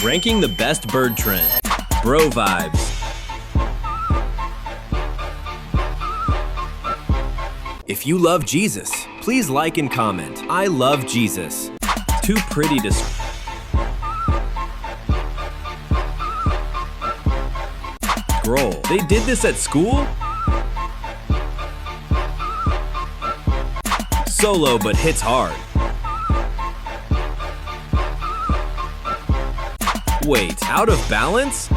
Ranking the best bird trend. Bro vibes. If you love Jesus, please like and comment. I love Jesus. Too pretty to scroll. They did this at school? Solo but hits hard. Wait, out of balance?